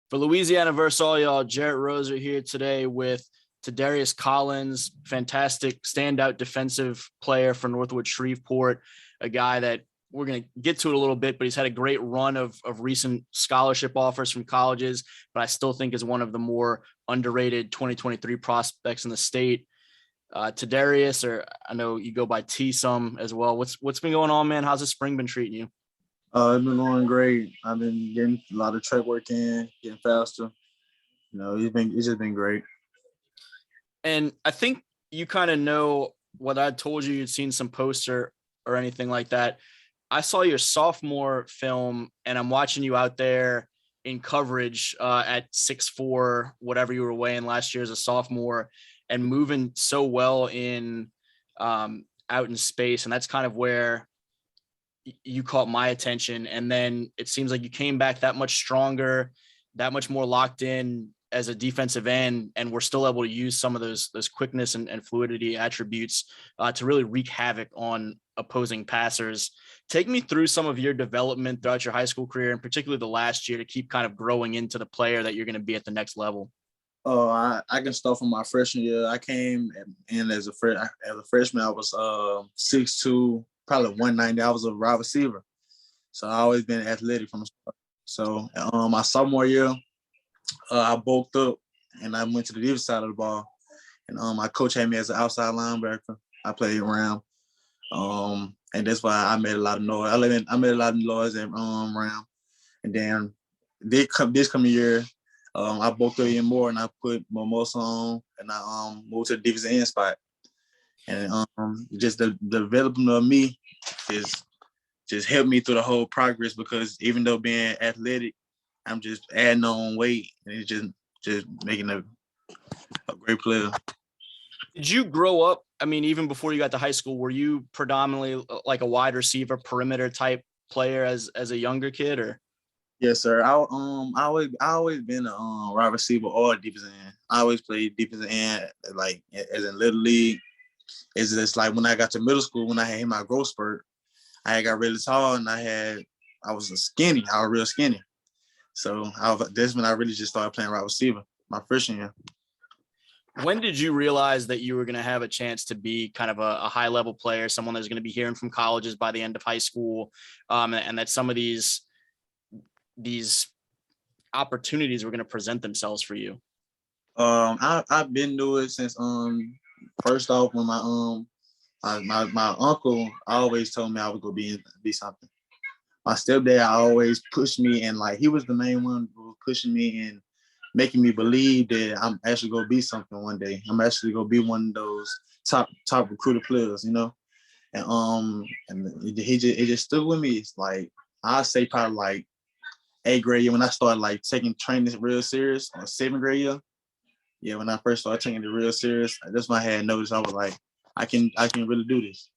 For Louisiana versus all y'all, Jarrett Roser here today with TaDerius Collins, fantastic standout defensive player for Northwood Shreveport, a guy that we're going to get to it a little bit, but he's had a great run of recent scholarship offers from colleges, but I still think is one of the more underrated 2023 prospects in the state. TaDerius, or I know you go by T some as well. What's been going on, man? How's the spring been treating you? It's been going great. I've been getting a lot of track work in, getting faster. It's just been great. And I think you kind of know what I told you. You'd seen some poster or anything like that. I saw your sophomore film, and I'm watching you out there in coverage at 6'4", whatever you were weighing last year as a sophomore, and moving so well in out in space. And that's kind of where you caught my attention. And then it seems like you came back that much stronger, that much more locked in as a defensive end, and we're still able to use some of those quickness and fluidity attributes to really wreak havoc on opposing passers. Take me through some of your development throughout your high school career, and particularly the last year, to keep kind of growing into the player that you're going to be at the next level. Oh, I can start from my freshman year. I came in as a freshman. I was 6'2", probably 190. I was a wide receiver, so I always been athletic from the start. So my sophomore year, I bulked up and I went to the defensive side of the ball. And my coach had me as an outside linebacker. I played around, and that's why I made a lot of noise. I made a lot of noise at round. And then this coming year, I bulked up even more, and I put more muscle on, and I moved to the defensive end spot. And just the development of me is just helped me through the whole progress, because even though being athletic, I'm just adding on weight, and it's just making a great player. Did you grow up, I mean, even before you got to high school, were you predominantly like a wide receiver, perimeter type player as a younger kid, or? Yes, sir. I always been a wide receiver or a defensive end. I always played defensive end, like as in little league. It's just like when I got to middle school, when I had hit my growth spurt, I got really tall, and I was skinny. I was real skinny. So that's when I really just started playing wide receiver, my freshman year. When did you realize that you were going to have a chance to be kind of a high level player, someone that's going to be hearing from colleges by the end of high school, and that some of these opportunities were going to present themselves for you? I've been doing it since first off, when my uncle always told me I was gonna be something. My stepdad always pushed me, and like he was the main one who was pushing me and making me believe that I'm actually gonna be something one day. I'm actually gonna be one of those top recruited players, you know. And it just stood with me. It's like I say probably like 8th grade year when I started like taking training real serious, or 7th grade year. Yeah, when I first started taking it real serious, that's when I had noticed. I was like, I can really do this.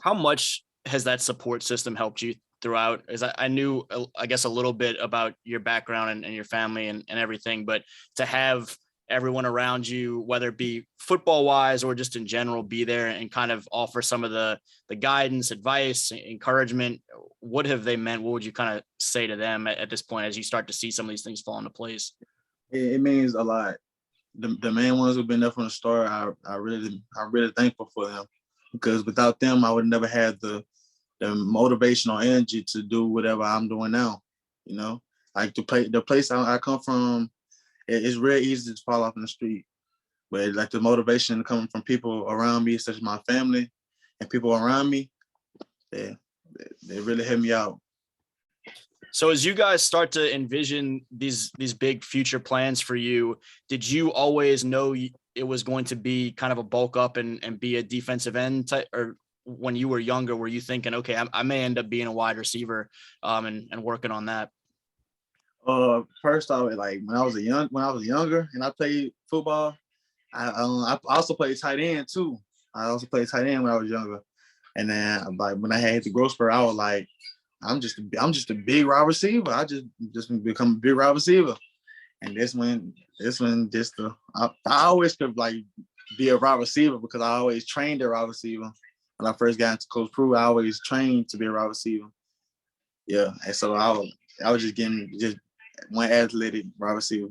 How much has that support system helped you throughout? As I knew, I guess, a little bit about your background and your family and everything, but to have everyone around you, whether it be football wise or just in general, be there and kind of offer some of the guidance, advice, encouragement, what have they meant? What would you kind of say to them at this point as you start to see some of these things fall into place? It means a lot. The main ones who've been there from the start, I'm really thankful for them, because without them, I would never have the motivation or energy to do whatever I'm doing now. You know, like the place I come from, it's real easy to fall off in the street, but like the motivation coming from people around me, such as my family and people around me, they really help me out. So as you guys start to envision these big future plans for you, did you always know it was going to be kind of a bulk up and be a defensive end type, or when you were younger, were you thinking, okay, I may end up being a wide receiver and working on that? First off, like when I was younger and I played football, I also played tight end too. I also played tight end when I was younger, and then like when I had the growth spurt, I was like, I'm just a big wide receiver. I just become a big wide receiver. And I always could like be a wide receiver, because I always trained a wide receiver. When I first got into Coach Prue, I always trained to be a wide receiver. Yeah, and so I was just one athletic wide receiver.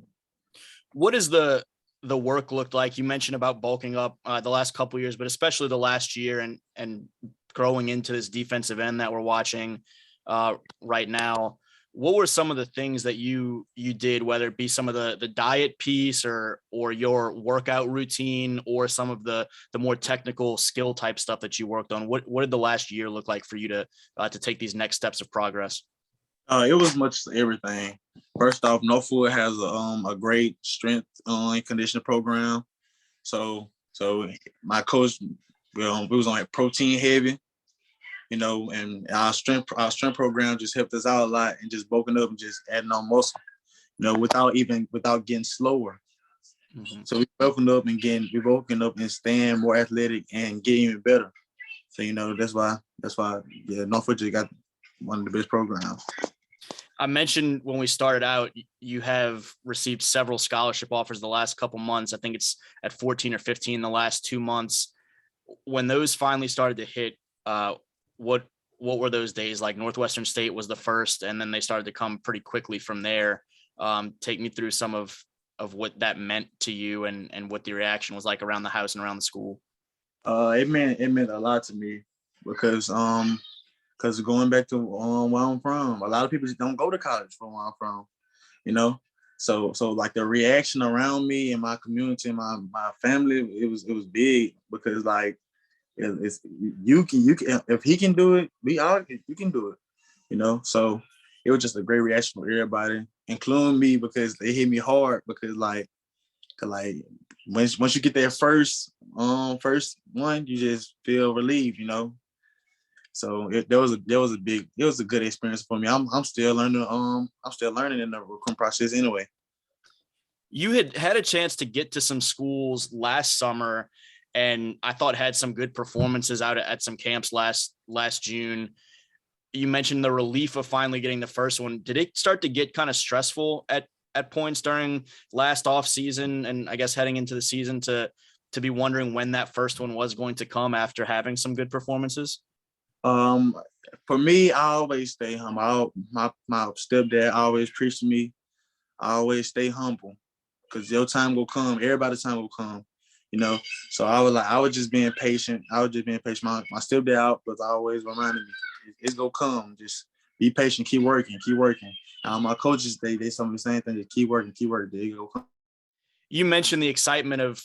What is the work looked like? You mentioned about bulking up the last couple of years, but especially the last year and growing into this defensive end that we're watching right now. What were some of the things that you did, whether it be some of the diet piece or your workout routine or some of the more technical skill type stuff that you worked on? What did the last year look like for you to take these next steps of progress? It was much everything. First off, Northwood has a great strength and conditioning program. So my coach, we was on protein heavy, and our strength program just helped us out a lot and just bulking up and just adding on muscle, without getting slower. Mm-hmm. So we woken up and staying more athletic and getting even better. So that's why Northwood just got one of the best programs. I mentioned when we started out, you have received several scholarship offers the last couple months. I think it's at 14 or 15 the last 2 months. When those finally started to hit, what were those days like? Northwestern State was the first, and then they started to come pretty quickly from there. Take me through some of what that meant to you and what the reaction was like around the house and around the school. It meant a lot to me because going back to where I'm from, a lot of people just don't go to college from where I'm from, So like the reaction around me and my community and my family, it was big because like it's you can if he can do it, you can do it, So it was just a great reaction from everybody, including me, because they hit me hard because like once you get that first one, you just feel relieved, So it was a good experience for me. I'm still learning. I'm still learning in the recruitment process anyway. You had a chance to get to some schools last summer, and I thought had some good performances out at some camps last June. You mentioned the relief of finally getting the first one. Did it start to get kind of stressful at points during last off season, and I guess heading into the season to be wondering when that first one was going to come after having some good performances? For me, I always stay humble. My stepdad always preached to me. I always stay humble because your time will come. Everybody's time will come, So I was just being patient. My stepdad was always reminding me, it's gonna come. Just be patient. Keep working. My coaches, they told me the same thing. Just keep working. There you go. You mentioned the excitement of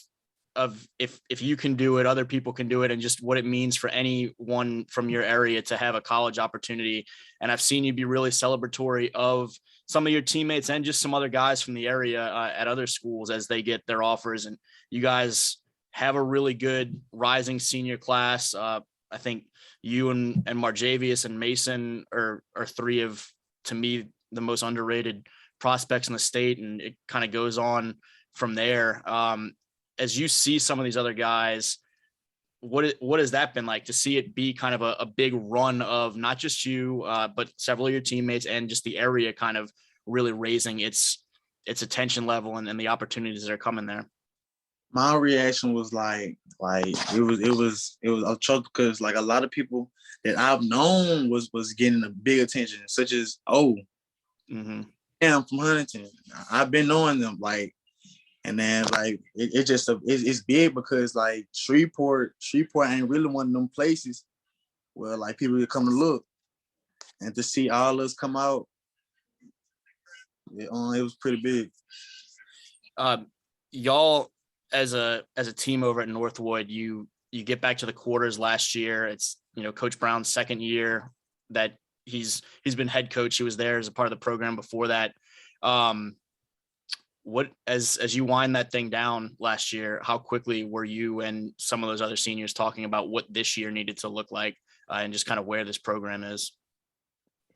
if you can do it, other people can do it, and just what it means for anyone from your area to have a college opportunity. And I've seen you be really celebratory of some of your teammates and just some other guys from the area at other schools as they get their offers. And you guys have a really good rising senior class. I think you and Martavius and Mason are three of, to me, the most underrated prospects in the state. And it kind of goes on from there. As you see some of these other guys, what has that been like to see it be kind of a big run of not just you, but several of your teammates and just the area kind of really raising its attention level and the opportunities that are coming there? My reaction was like it was a choke because like a lot of people that I've known was getting a big attention, such as mm-hmm. I'm from Huntington. I've been knowing them like. And then like it's big because like Shreveport ain't really one of them places where like people would come to look, and to see all us come out, it was pretty big. Y'all as a team over at Northwood, you get back to the quarters last year. It's Coach Brown's second year that he's been head coach. He was there as a part of the program before that. What as you wind that thing down last year, how quickly were you and some of those other seniors talking about what this year needed to look like and just kind of where this program is?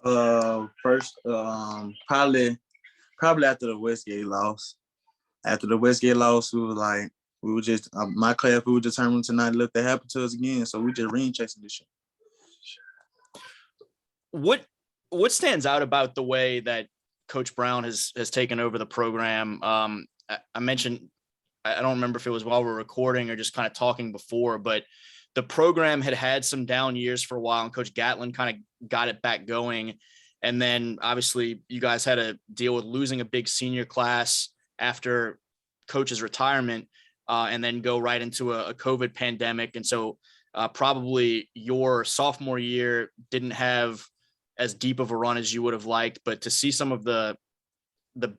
First, probably after the Westgate loss. After the Westgate loss, we were just my class. We were determined to not let that happen to us again. So we just ring chasing this shit. What stands out about the way that Coach Brown has taken over the program? I mentioned, I don't remember if it was while we're recording or just kind of talking before, but the program had some down years for a while, and Coach Gatlin kind of got it back going. And then obviously you guys had to deal with losing a big senior class after coach's retirement, and then go right into a COVID pandemic. And so probably your sophomore year didn't have as deep of a run as you would have liked, but to see some of the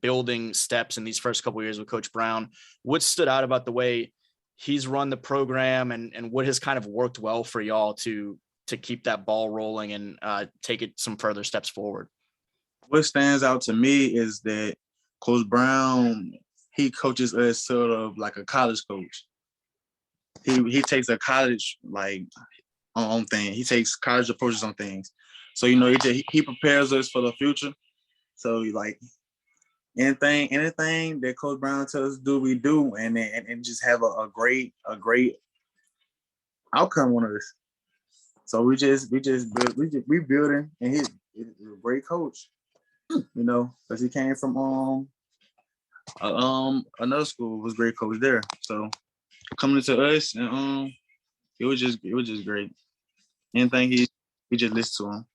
building steps in these first couple of years with Coach Brown, what stood out about the way he's run the program, and what has kind of worked well for y'all to keep that ball rolling and take it some further steps forward? What stands out to me is that Coach Brown, he coaches us sort of like a college coach. He takes a college like on thing. He takes college approaches on things. So he prepares us for the future. So like anything that Coach Brown tells us to do, we do, and just have a great outcome on us. So we building, and he's a great coach, because he came from another school, was a great coach there. So coming to us, and it was just great. Anything he just listened to him.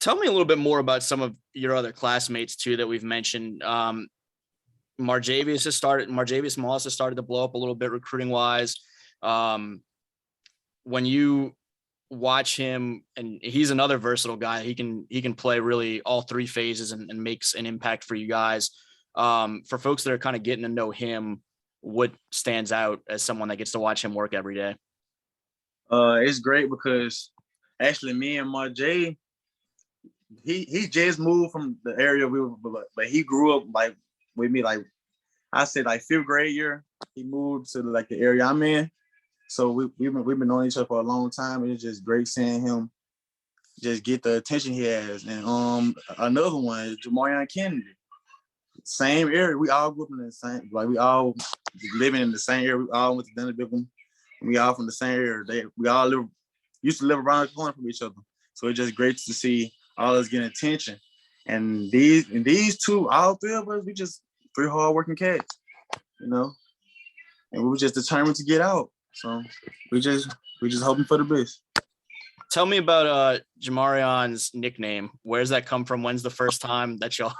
Tell me a little bit more about some of your other classmates too that we've mentioned. Martavius Moss has started to blow up a little bit recruiting wise. When you watch him, and he's another versatile guy, he can play really all three phases and makes an impact for you guys. For folks that are kind of getting to know him, what stands out as someone that gets to watch him work every day? It's great because actually me and Marjay, he just moved from the area we were, but he grew up like with me, like I said, like 5th grade year. He moved to like the area I'm in. So we've been knowing each other for a long time. And it's just great seeing him just get the attention he has. And another one is Jamarian Kennedy. Same area. We all grew up in the same, like we all living in the same area. We all went to Dunedin. We all from the same area. We all used to live around the corner from each other. So it's just great to see all us getting attention. And these two, all three of us, we just 3 hardworking cats, and we were just determined to get out. So we just hoping for the best. Tell me about Jamarian's nickname. Where's that come from? When's the first time that y'all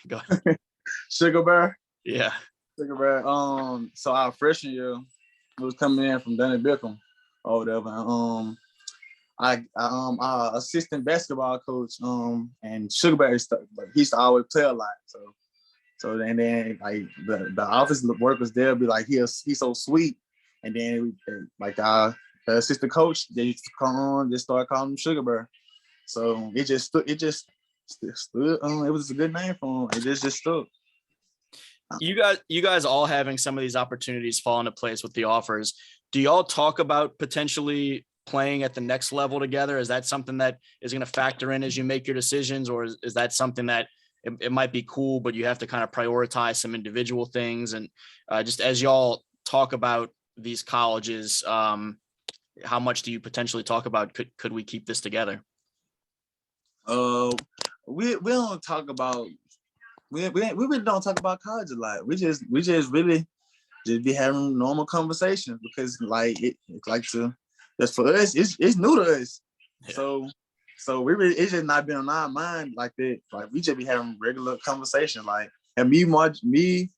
go? Sugar Bear. Yeah. Sugar Bear. So our freshman year, it was coming in from Dunedin or whatever. Our assistant basketball coach, and Sugar Bear, he used to always play a lot. So then like the office workers there be like, he's so sweet. And then the assistant coach, they used to come on, just start calling him Sugar Bear. So it just stood. It was a good name for him. It just stuck. You guys all having some of these opportunities fall into place with the offers. Do y'all talk about potentially playing at the next level together? Is that something that is going to factor in as you make your decisions, or is that something that it might be cool, but you have to kind of prioritize some individual things? And just as y'all talk about these colleges, how much do you potentially talk about could we keep this together? We don't talk about we really don't talk about college a lot. We just really just be having normal conversations because that's for us, it's new to us. Yeah. So we really, it's just not been on our mind like that. Like we just be having regular conversation. Like, and Marjay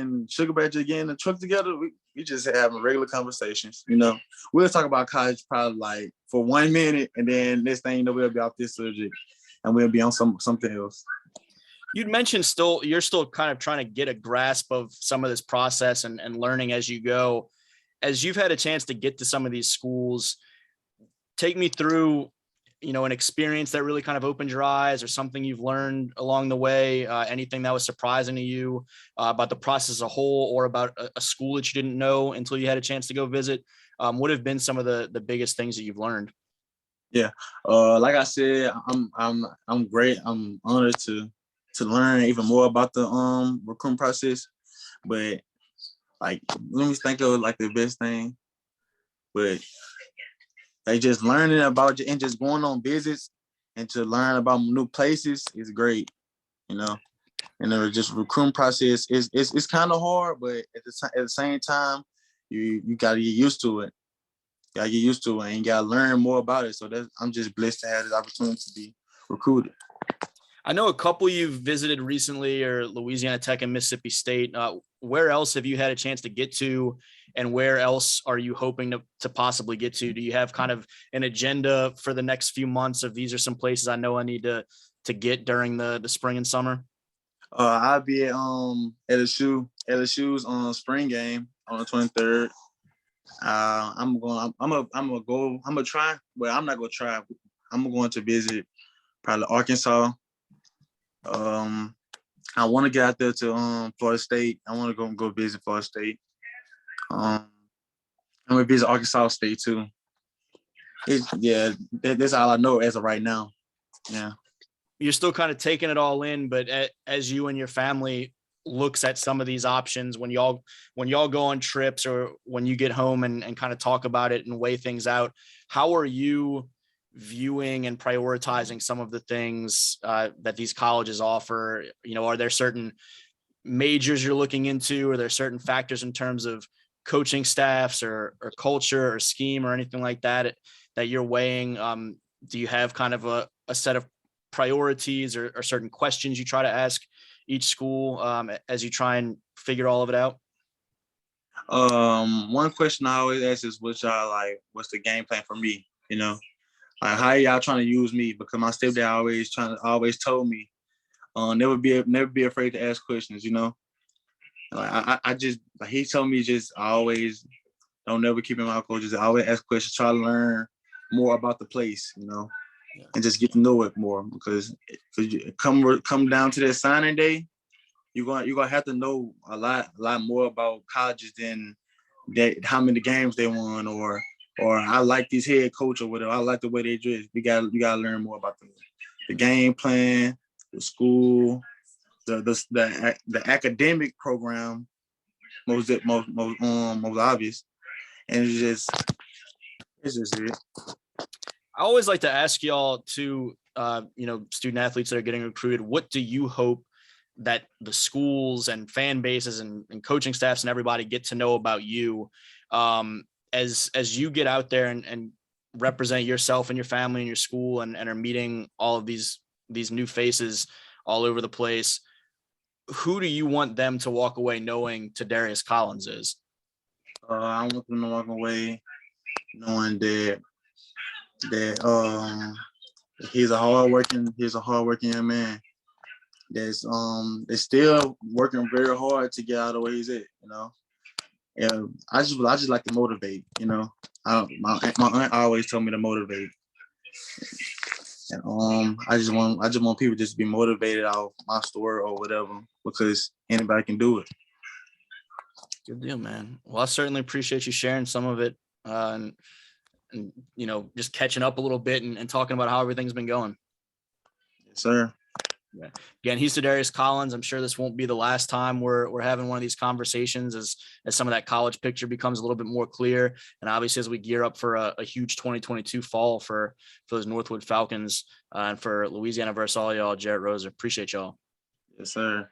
and Sugar Bear just getting in the truck together. We just having regular conversations. We'll talk about college probably like for 1 minute, and then next thing you know, we'll be off this subject and we'll be on something else. You'd mentioned you're still kind of trying to get a grasp of some of this process and learning as you go. As you've had a chance to get to some of these schools, take me through, an experience that really kind of opened your eyes, or something you've learned along the way, anything that was surprising to you about the process as a whole, or about a school that you didn't know until you had a chance to go visit. What have been some of the biggest things that you've learned? Yeah. Like I said, I'm great. I'm honored to learn even more about the recruitment process. But like, let me think of like the best thing. But like just learning about and just going on visits and to learn about new places is great, And just recruitment process is kind of hard, but at the same time, you gotta get used to it. And you gotta learn more about it. So I'm just blessed to have this opportunity to be recruited. I know a couple you've visited recently are Louisiana Tech and Mississippi State. Where else have you had a chance to get to, and where else are you hoping to possibly get to? Do you have kind of an agenda for the next few months of these are some places I know I need to get during the spring and summer? I'll be at LSU's spring game on the 23rd. I'm gonna try. Well, I'm not gonna try. I'm going to visit probably Arkansas. I want to get out there to Florida State. I want to go visit Florida State. I'm gonna visit Arkansas State too. That's all I know as of right now. Yeah. You're still kind of taking it all in, but as you and your family looks at some of these options, when y'all go on trips or when you get home and kind of talk about it and weigh things out, how are you viewing and prioritizing some of the things that these colleges offer? You know, are there certain majors you're looking into? Are there certain factors in terms of coaching staffs or culture or scheme or anything like that you're weighing? Do you have kind of a set of priorities or certain questions you try to ask each school as you try and figure all of it out? One question I always ask is, what's the game plan for me? You know, like, how y'all trying to use me? Because my stepdad always told me, never be afraid to ask questions. You know, like he told me just always don't never keep in my coaches. Always ask questions, try to learn more about the place. You know. Yeah. And just get to know it more, because come down to that signing day, you're gonna have to know a lot more about colleges than that, how many games they won, or I like this head coach or whatever. I like the way they dress. You gotta learn more about the game plan, the school, the academic program, most obvious, and it's just it. I always like to ask y'all to, student athletes that are getting recruited, what do you hope that the schools and fan bases and coaching staffs and everybody get to know about you as you get out there and represent yourself and your family and your school and are meeting all of these new faces all over the place? Who do you want them to walk away knowing TaDerius Collins is? I want them to walk away knowing that he's a hardworking young man that's still working very hard to get out of where he's at, you know. And I just like to motivate, you know. My aunt always told me to motivate, and I just want people just to be motivated off my story or whatever, because anybody can do it. Good deal, man. Well, I certainly appreciate you sharing some of it and just catching up a little bit and talking about how everything's been going. Yes, sir. Yeah. Again, he's TaDerius Collins. I'm sure this won't be the last time we're having one of these conversations as some of that college picture becomes a little bit more clear. And obviously, as we gear up for a huge 2022 fall for those Northwood Falcons and for Louisiana versus all y'all, Jarrett Rosa. Appreciate y'all. Yes, sir.